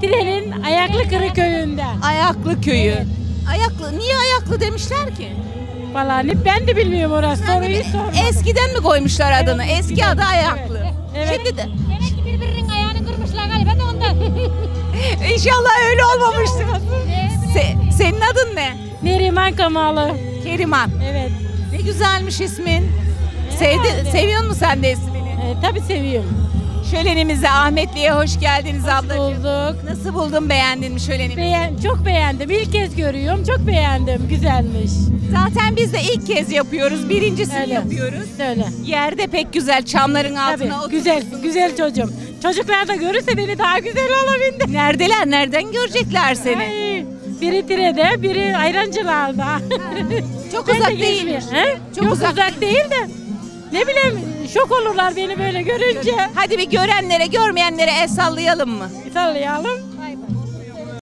Tire'nin Ayaklıkırı köyünde. Ayaklı köyü. Ayaklı. Niye Ayaklı demişler ki? Vallahi ben de bilmiyorum orası. Soruyu sorma. Eskiden mi koymuşlar adını? Evet, Eski eskiden. adı Ayaklı. Evet. Şimdi de Demek ki birbirinin ayağını kırmışlar galiba da ondan. İnşallah öyle olmamıştır. Senin adın ne? Neriman Kamalı. Keriman. Evet. Ne güzelmiş ismin. Herhalde. Seviyor musun sen de ismini? Tabii seviyorum. Şölenimize Ahmetli'ye hoş geldiniz ablacığım. Bulduk. Nasıl buldun, beğendin mi şölenimizi? Çok beğendim. İlk kez görüyorum. Çok beğendim. Güzelmiş. Zaten biz de ilk kez yapıyoruz. Birincisini Öyle. yapıyoruz. Öyle. Yerde pek güzel çamların Tabii. altına oturup. Güzel çocuğum. Çocuklar da görürse beni daha güzel olabilir. Neredeler? Nereden görecekler seni? Ay, biri Tire'de, biri Ayrancılar'da. Çok Ben de uzak gezmiyorum. değilmiş. He? Çok Yok uzak uzak değil de. Ne bileyim şok olurlar beni böyle görünce. Hadi bir görenlere, görmeyenlere el sallayalım mı? Sallayalım.